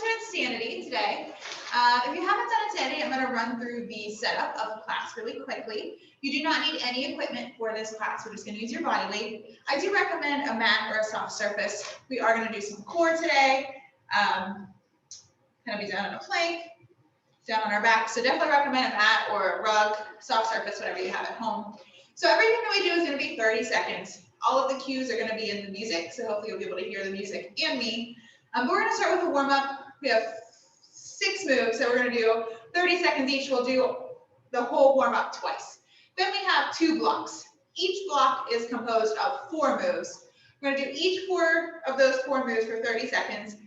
to Insanity today. If you haven't done Insanity, I'm going to run through the setup of the class really quickly. You do not need any equipment for this class. We're just going to use your body weight. I do recommend a mat or a soft surface. We are going to do some core today. Kind of be down on a plank, down on our back. So definitely recommend a mat or a rug, soft surface, whatever you have at home. So everything that we do is going to be 30 seconds. All of the cues are going to be in the music, so hopefully you'll be able to hear the music and me. But we're going to start with a warm-up. We have 6 moves, so we're going to do 30 seconds each. We'll do the whole warm-up twice. Then we have 2 blocks. Each block is composed of 4 moves. We're going to do each 4 of those 4 moves for 30 seconds.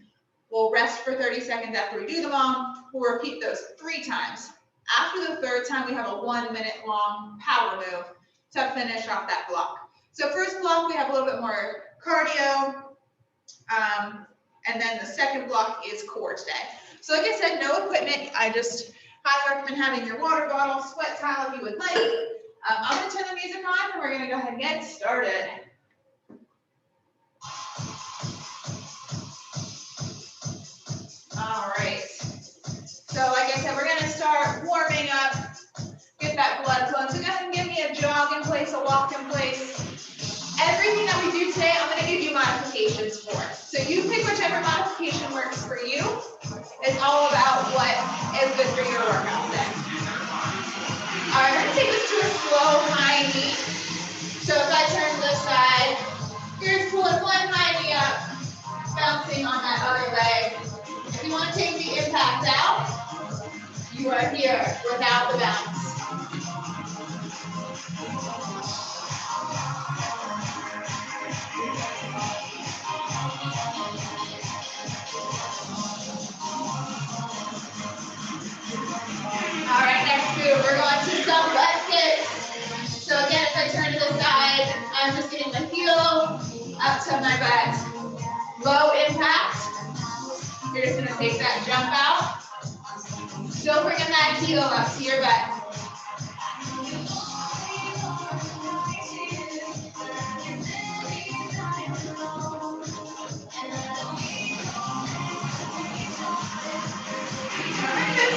We'll rest for 30 seconds after we do them all. We'll repeat those 3 times. After the 3rd time, we have a 1-minute long power move to finish off that block. So first block, we have a little bit more cardio. And then the second block is core today. So like I said, no equipment. I just highly recommend having your water bottle, sweat towel if you would like. I'm going to turn the music on and we're going to go ahead and get started. All right. So like I said, we're going to start warming up, get that blood flowing. So go ahead and give me a jog in place, a walk in place. Everything that we do today, I'm going to give you modifications for. So you pick whichever modification works for you. It's all about what is good for your workout today. All right, we're going to take this to a slow high knee. So if I turn to the side, here's pulling one high knee up, bouncing on that other leg. If you want to take the impact out, you are here without the bounce. All right, next move, we're going to some butt kicks. So again, if I turn to the side, I'm just getting the heel up to my butt. Low impact. You're just going to take that jump out. Still bringing that heel up to your butt.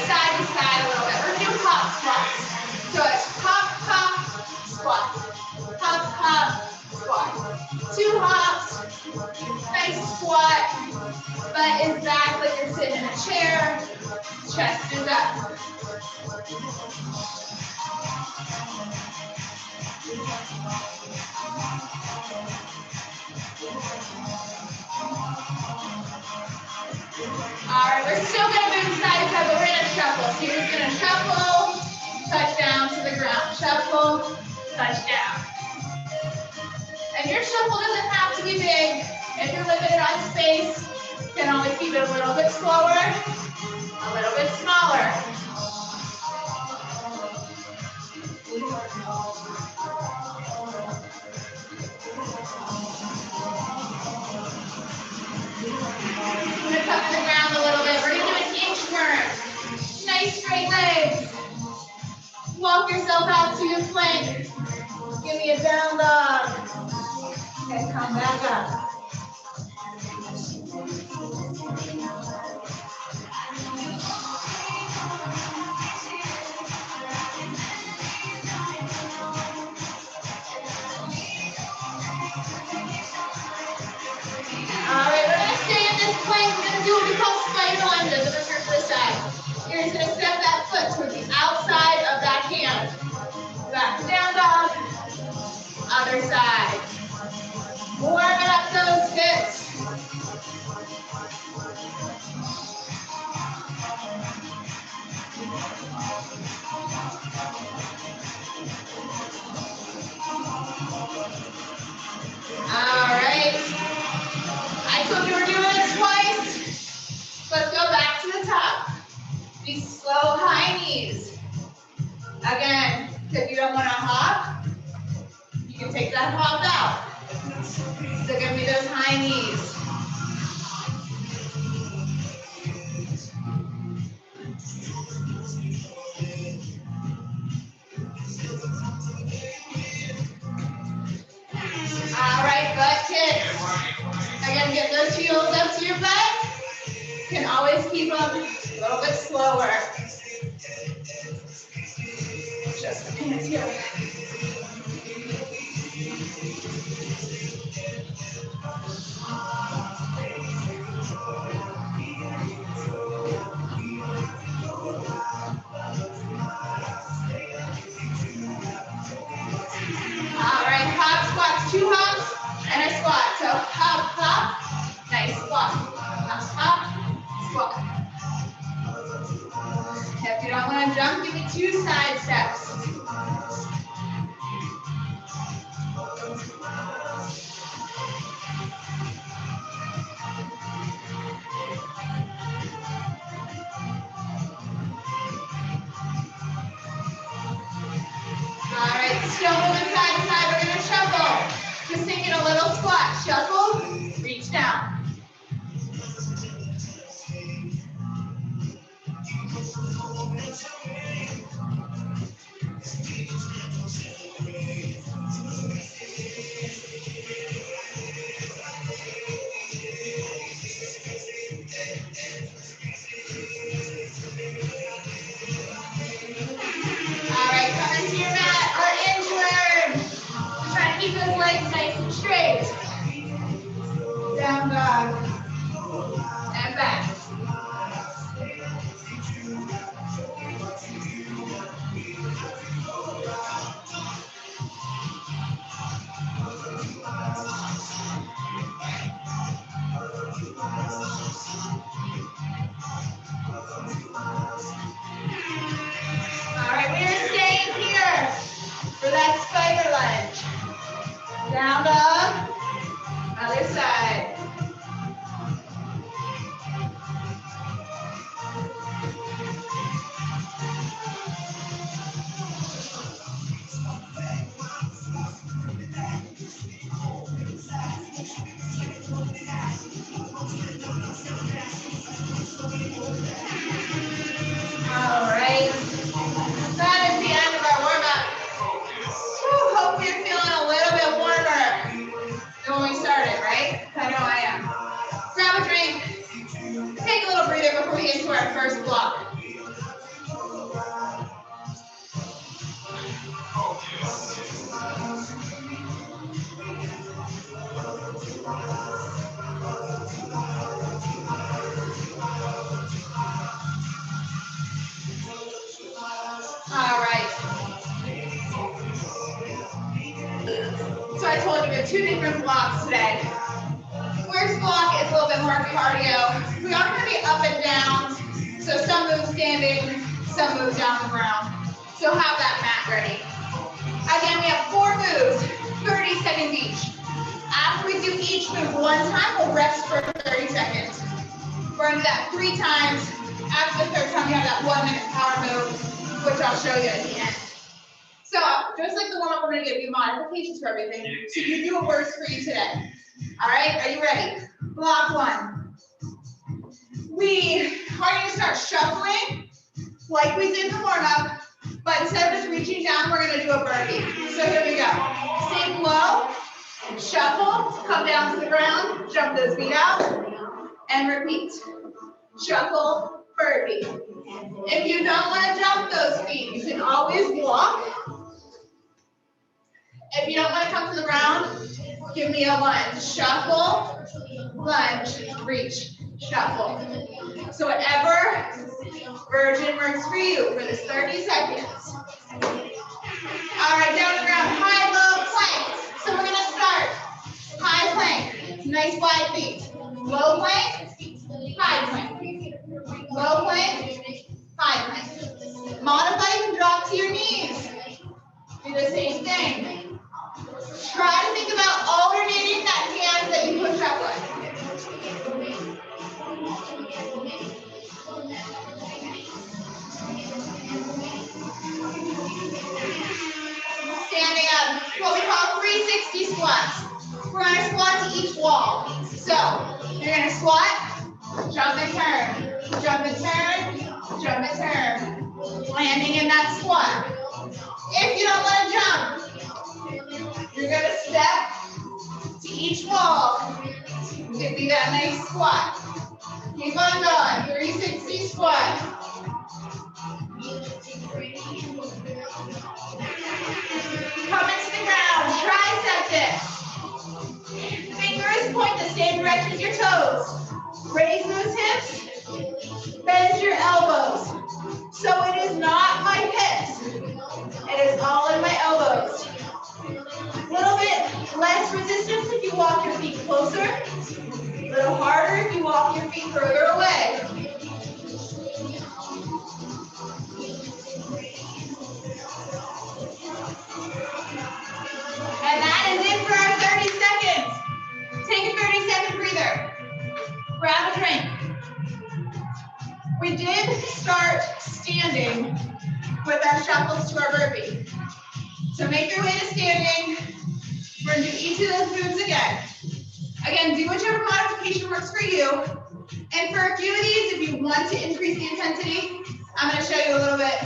Side to side a little bit. We're going to do hop squats. So it's hop, hop, squat. Hop, hop, squat. 2 hops. Nice squat. Butt is back like you're sitting in a chair. Chest is up. All right, we're still going to move side to side, but we're going to shuffle. So you're just going to shuffle, touch down to the ground. Shuffle, touch down. And your shuffle doesn't have to be big. If you're limited on space, you can always keep it a little bit slower, a little bit smaller. I'm going to come to the ground a little bit. We're going to do an inch turn. Nice straight legs. Walk yourself out to your plank. Give me a down dog. And come back up. All right, we're going to stay in this plank. We're going to do what we call spider lunges. I'm going to turn to the side. You're just going to step that foot towards the outside of that hand. Back to down dog. Other side. Warming up those hips. All right. I told you we're doing it twice. Let's go back to the top. These slow high knees. Again, if you don't want to hop, you can take that hop out. So give me those high knees. All right, butt kicks. Again, get those heels up to your butt. You can always always keep them a little bit slower. Just the hands here. All right, hop squats, 2 hops and a squat. So hop, hop, nice squat. Hop, hop, squat. If you don't want to jump, give me 2 side steps. All right, still moving side to side. We're going to shuffle. Just thinking a little squat. Shuffle, reach down. All right, come into your mat or inchworm. Just trying to keep those legs nice and straight. Down dog. And back. All right, we are staying here for that spider lunge. Down dog. Other side. All right. That is the end of our warm-up. Hope you're feeling a little bit warmer than when we started, right? I know I am. Grab a drink. Take a little breather before we get to our first block. All right. So I told you we have 2 different blocks today. First block is a little bit more cardio. We are going to be up and down. So some move standing, some move down the ground. So have that mat ready. Again, we have 4 moves, 30 seconds each. After we do each move 1 time, we'll rest for 30 seconds. We're going to do that 3 times. After the 3rd time, we have that 1-minute power move, which I'll show you at the end. So just like the warm-up, we're going to give you modifications for everything. So you do what works for you today. All right, are you ready? Block 1. We are going to start shuffling like we did in the warm-up, but instead of just reaching down, we're going to do a burpee. So here we go. Sink low, shuffle, come down to the ground, jump those feet out, and repeat. Shuffle, burpee. If you don't want to jump those feet, you can always walk. If you don't want to come to the ground, give me a lunge. Shuffle, lunge, reach, shuffle. So whatever version works for you for this 30 seconds. All right, down to the ground, high, low, plank. So we're going to start high plank, nice wide feet. Low plank, high plank. Low plank, high plank. Modify, you can drop to your knees. Do the same thing. Try to think about alternating that hand that you push up with. Standing up, what we call 360 squats. We're going to squat to each wall. So you're going to squat, jump and turn, jump and turn, jump and turn. Landing in that squat. If you don't want to jump, you're going to step to each wall. Give me that nice squat. Keep on going. 360 squat. Come into the ground. Tricep dips. Fingers point the same direction as your toes. Raise those hips. Bend your elbows. So it is not my hips. It is all in my elbows. A little bit less resistance if you walk your feet closer. A little harder if you walk your feet further away. And that is it for our 30 seconds. Take a 30-second breather. Grab a drink. We did start standing with our shuffles to our burpee. So make your way to standing. We're going to do each of those moves again. Again, do whichever modification works for you. And for a few of these, if you want to increase the intensity, I'm going to show you a little bit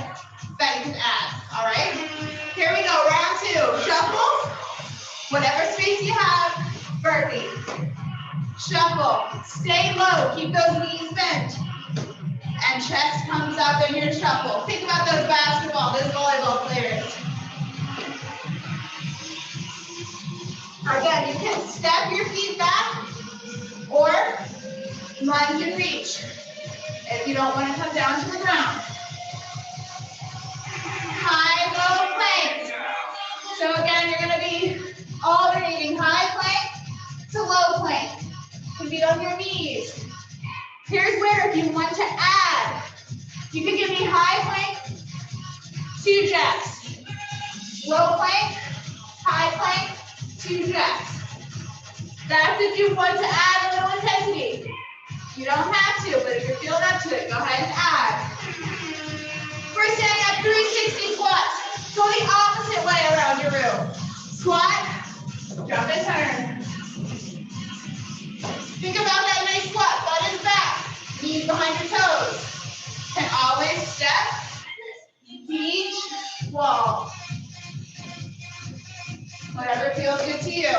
that you can add. All right? Here we go. Round 2. Shuffle. Whatever space you have, burpee. Shuffle. Stay low. Keep those knees bent. And chest comes up in your shuffle. Think about those those volleyball players. Again, you can step your feet back or lunge and reach if you don't want to come down to the ground. High, low plank. So again, you're going to be alternating high plank to low plank. You can be on your knees. Here's where if you want to add, you can give me high plank, 2 jacks. Low plank, high plank, 2 jacks. That's if you want to add a little intensity. You don't have to, but if you're feeling up to it, go ahead and add. We're standing up 360 squats. Go the opposite way around your room. Squat, jump and turn. Think about that nice squat. Butt is back. Knees behind your toes. And always step, beach, wall. Whatever feels good to you.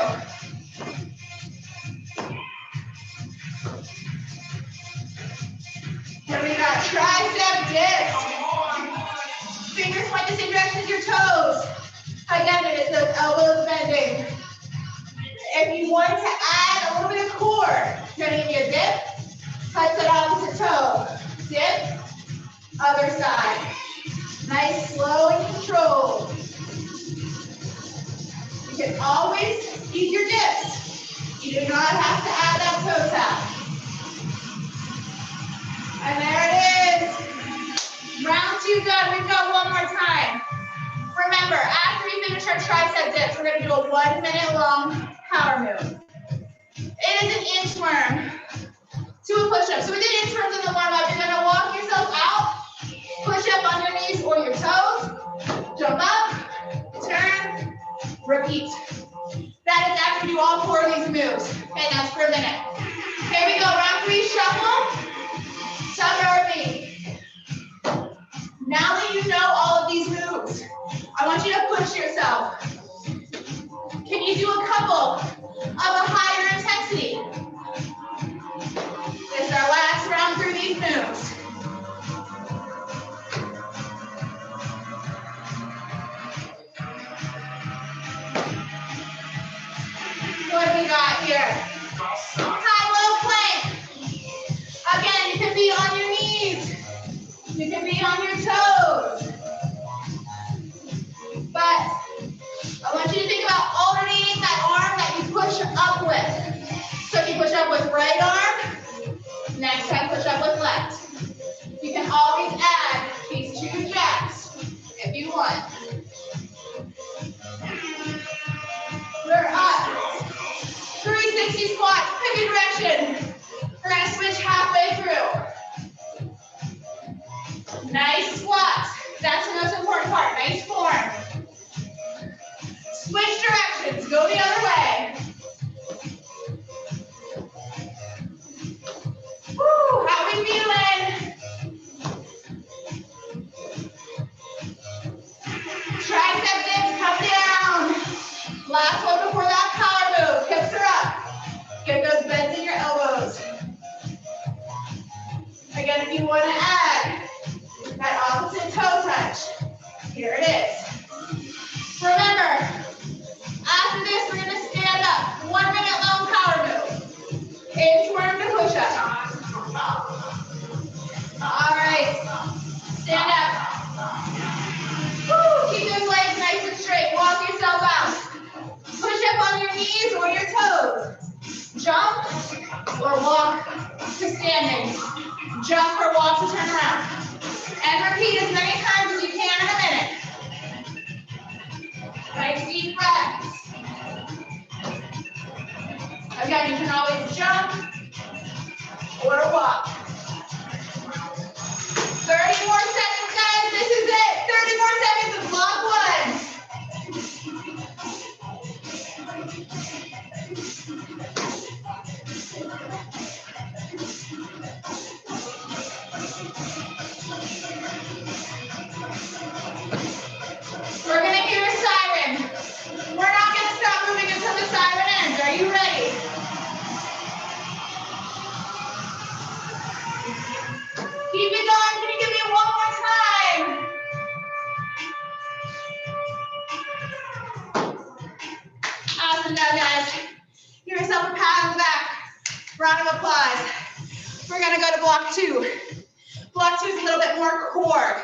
Here we got tricep dips. Fingers point the same direction as your toes. Again, it is those elbows bending. If you want to add a little bit of core, you're going to give me a dip, touch that opposite toe. Dip, other side. Nice, slow and controlled. You can always keep your dips. You do not have to add that toe tap. And there it is. Round 2 done. We've got one more time. Remember, after we finish our tricep dips, we're going to do a 1 minute long power move. It is an inchworm to a push-up. So we did inchworms in the warm-up. You're going to walk yourself out, push up on your knees or your toes, jump up, turn, repeat. That is after you do all 4 of these moves. Okay, that's for a minute. Here we go. Round 3, shuffle. Shuffle with me. Now that you know all of these moves, I want you to push yourself. Can you do a couple of a higher intensity? This is our last round through these moves. What do we got here? High-low plank. Again, you can be on your knees. You can be on your toes. But I want you to think about alternating that arm that you push up with. So if you push up with right arm, next time push up with left. You can always add these 2 jacks if you want. We're up. 360 squats, pick a direction. We're going to switch halfway through. Nice squats. That's the most important part. Nice form. Switch directions. Go the other way. Woo, how we feeling? Tricep dips, come down. Last one before that power move. Hips are up. Get those bends in your elbows. if you want to add that opposite toe touch, here it is. Remember, after this, we're going to stand up. 1 minute long power move. Inchworm to push up. All right. Stand up. Woo, keep those legs nice and straight. Walk yourself out. Push up on your knees or your toes. Jump or walk to standing. Jump or walk to turn around. And repeat as many times as you can in a minute. Nice deep breaths. Again, you can always jump or walk. 30 more seconds, guys. This is it. 30 more seconds of block one. We're going to hear a siren. We're not going to stop moving until the siren ends. Are you ready? Keep it going. Can you give me one more time? Awesome now, guys. Give yourself a pat on the back. Round of applause. We're going to go to block two. Block two is a little bit more core.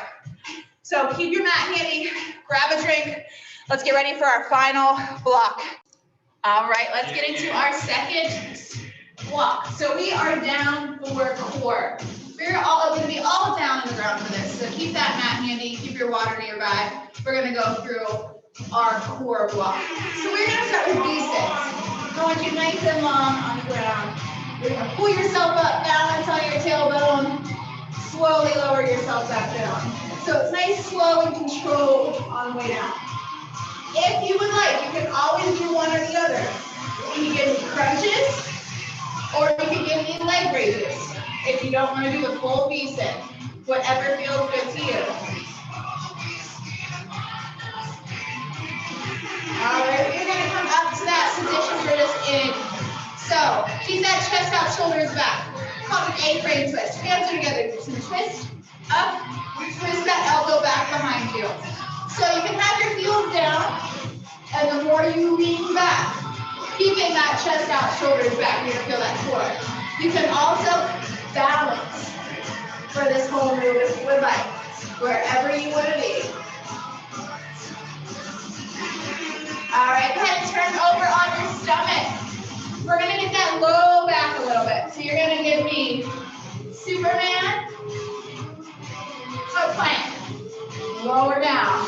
So keep your mat handy, grab a drink. Let's get ready for our final block. All right, let's get into our second block. So we are down for core. We're all going to be all down on the ground for this. So keep that mat handy, keep your water nearby. We're going to go through our core block. So we're going to start with V6. I want you nice and long on the ground. You're going to pull yourself up, balance on your tailbone, slowly lower yourself back down. So it's nice, slow, and controlled on the way down. If you would like, you can always do one or the other. You can give me crunches, or you can give me leg raises. If you don't want to do the full V-sit, whatever feels good to you. All right, we're going to come up to that position we're just in. So keep that chest out, shoulders back. Called an A-frame twist. Hands are together. So twist up. Twist that elbow back behind you. So you can have your heels down, and the more you lean back, keeping that chest out, shoulders back, you're gonna feel that core. You can also balance for this whole move if you would like, wherever you want to be. All right, go ahead and turn over on your stomach. We're gonna get that low back a little bit. So you're gonna give me Superman. Foot plank, lower down.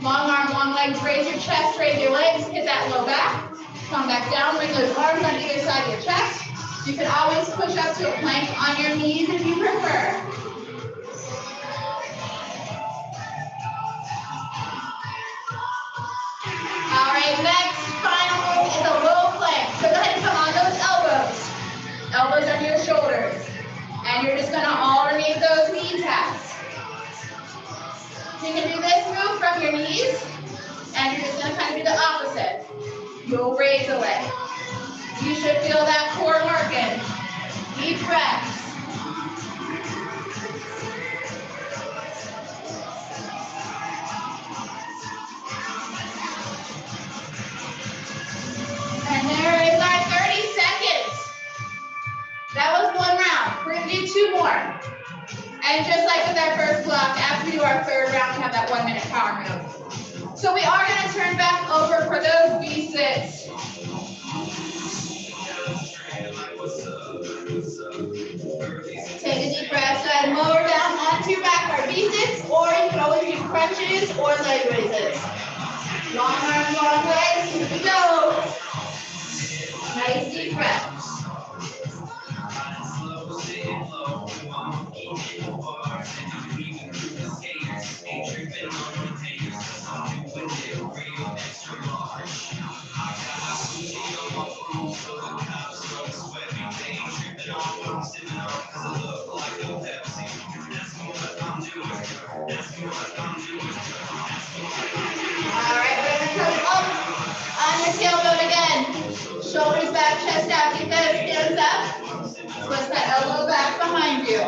Long arm, long legs, raise your chest, raise your legs, hit that low back. Come back down, bring those arms on either side of your chest. You can always push up to a plank on your knees if you prefer. All right, next, final move is a low plank. So go ahead and come on those elbows. Elbows on your shoulders. And you're just gonna alternate those knee taps. You can do this move from your knees, and you're just going to kind of do the opposite. You'll raise a leg. You should feel that core working. Deep breaths. And there is our 30 seconds. That was one round. We're going to do two more. And just like with our first block, after we do our third round, we have that 1 minute power move. So we are going to turn back over for those V-sits. Take a deep breath, and lower down onto your back for V-sits, or you can always do crunches or leg raises. Long arms, long legs, here we go. Nice deep breath. Tailbone again. Shoulders back, chest out. Keep that hips up. Twist that elbow back behind you.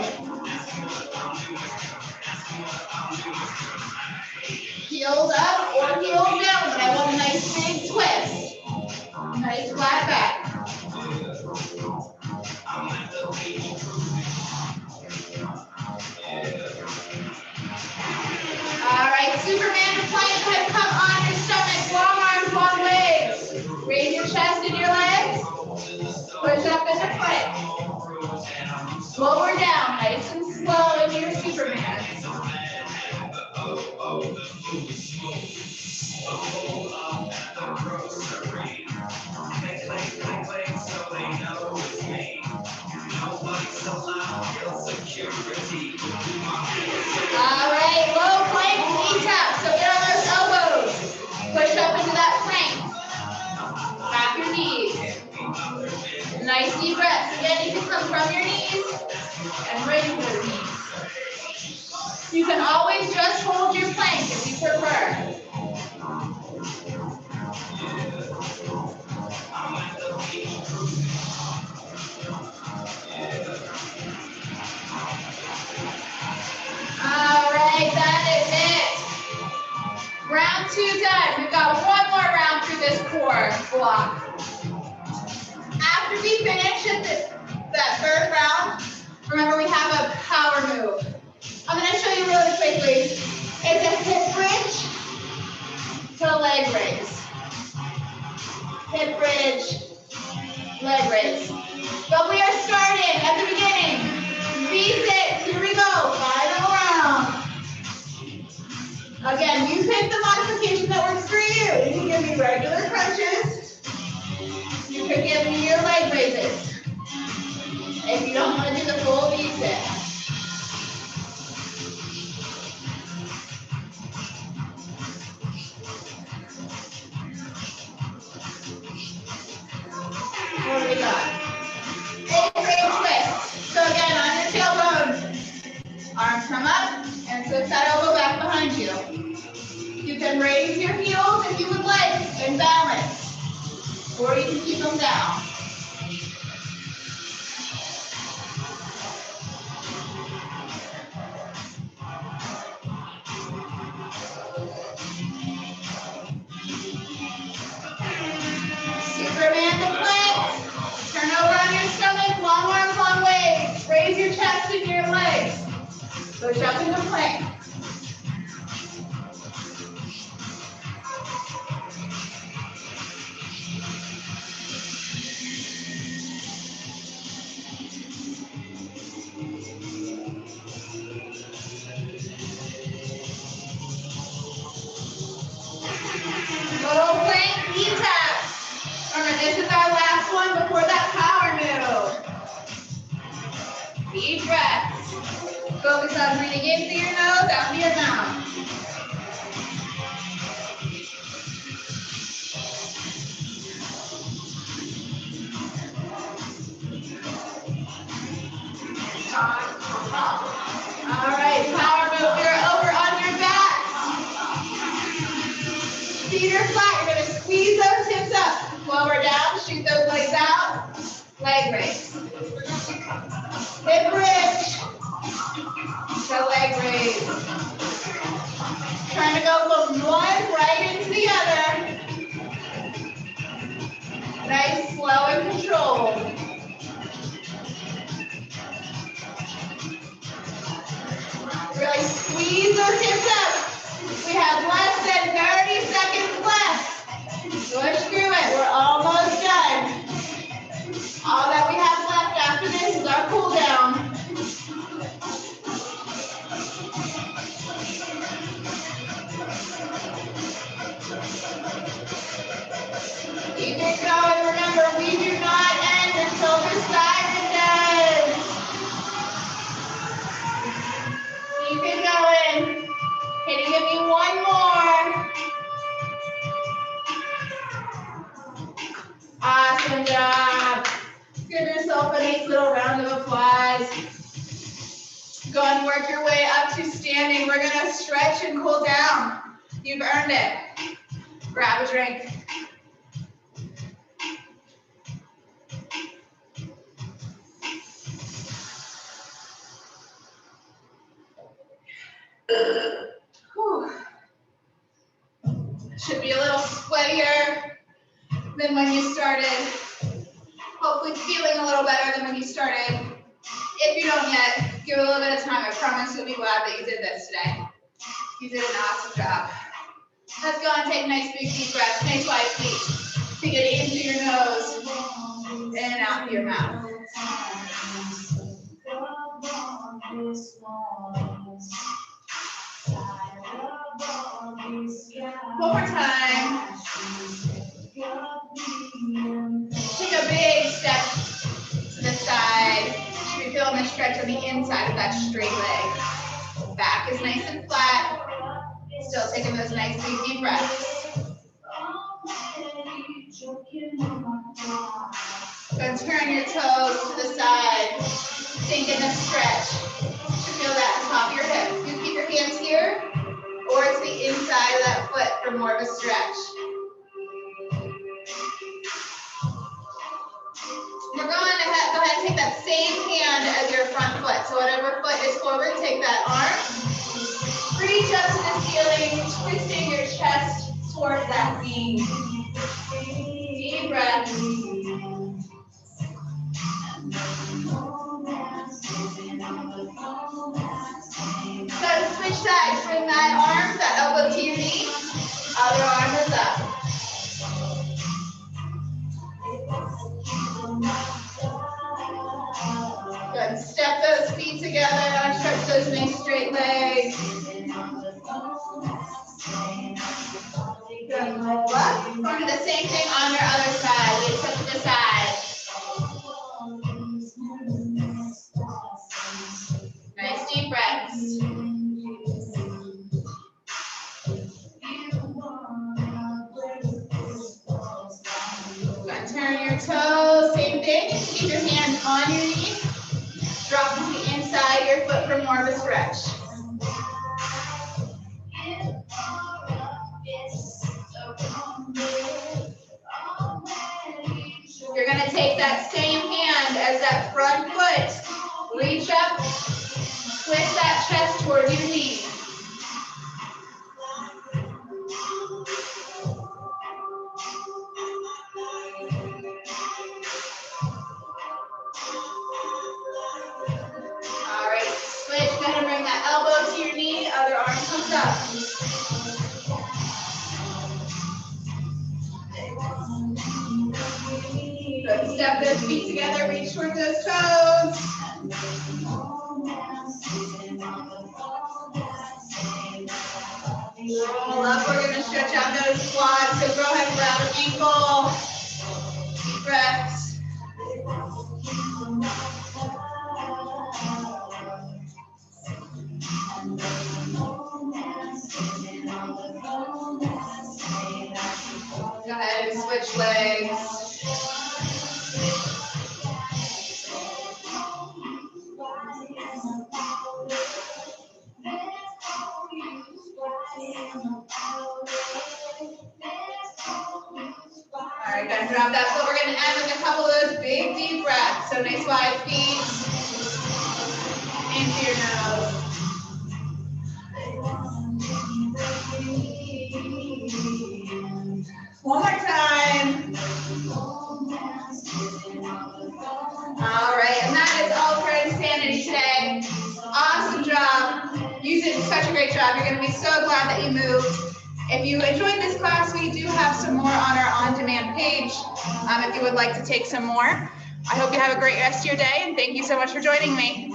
Lower down, nice and slow into your Superman. All right, low plank, knee tap. So get on those elbows. Push up into that plank. Tap your knees. Nice deep breaths. Again, you can come from your knees and raise those knees. You can always just hold your plank if you prefer. All right, that is it. Round 2 done. We've got one more round through this core block. After we finish that 3rd round, remember we have a power move. I'm going to show you really quickly. It's a hip bridge to leg raise. Hip bridge, leg raise. But we are starting at the beginning. V6, here we go, final round. Again, you pick the modification that works for you. You can give me regular crunches. You could give me your leg raises. If you don't want to do the full V6. What do we got? A-frame twist. So again, on your tailbone, arms come up and twist that elbow back behind you. You can raise your heels if you would like and balance, or you can keep them down. Superman to plank. Turn over on your stomach, long arms, long legs. Raise your chest and your legs. Push up into plank. Little plank knee taps. Remember, this is our last one before that power move. Deep breaths. Focus on breathing in through your nose, out through your mouth. All right, power move. You're over on your back. Feet are flat. You're going to squeeze those hips up. Lower down, shoot those legs out. Leg raise. Hip bridge to leg raise. Trying to go from one right into the other. Nice, slow, and controlled. Really squeeze those hips up. We have less than 30 seconds left. Push through it. We're almost done. All that we have left after this is our cool down. Keep it going. Remember, we do not end until the siren does. Keep it going. Can you give me one more? Awesome job. Give yourself a nice little round of applause. Go and work your way up to standing. We're going to stretch and cool down. You've earned it. Grab a drink. Whew. Should be a little sweatier than when you started. Hopefully feeling a little better than when you started. If you don't yet, give it a little bit of time. I promise you'll be glad that you did this today. You did an awesome job. Let's go and take nice big deep breaths. Nice wide feet. Take it in through your nose and out through your mouth. One more time. Take a big step to the side. You're feeling the stretch on the inside of that straight leg. Back is nice and flat. Still taking those nice deep breaths. Go turn your toes to the side. Sink in the stretch. You should feel that at the top of your hip. You keep your hands here or to the inside of that foot for more of a stretch. We're going to go ahead and take that same hand as your front foot. So whatever foot is forward, take that arm. Reach up to the ceiling, twisting your chest towards that knee. Deep breath. So switch sides. Bring that arm, that elbow to your knee. Other arm is up. Good. Step those feet together. Stretch those nice straight legs. Good. Roll up. We're going to do the same thing on your other side. Legs up to the side. Nice deep breaths. Good. Turn your toes. Same thing. Keep your hands on your knees. Drop to the inside your foot for more of a stretch. You're going to take that same hand as that front foot. Reach up, twist that chest toward your knee. All right, switch. Go ahead and bring that elbow to your knee. Other arm comes up. Good. Step those feet together. Reach towards those toes. Roll up. We're going to stretch out those quads. So go ahead and grab an ankle. Deep breaths. Go ahead and switch legs. All right, gonna drop that foot. We're gonna end with a couple of those big deep breaths. So nice wide feet into your nose. One more time. All right, and that is all for Insanity today. Awesome job. You did such a great job. You're gonna be so glad that you moved. If you enjoyed this class, we do have some more on our on-demand page if you would like to take some more. I hope you have a great rest of your day, and thank you so much for joining me.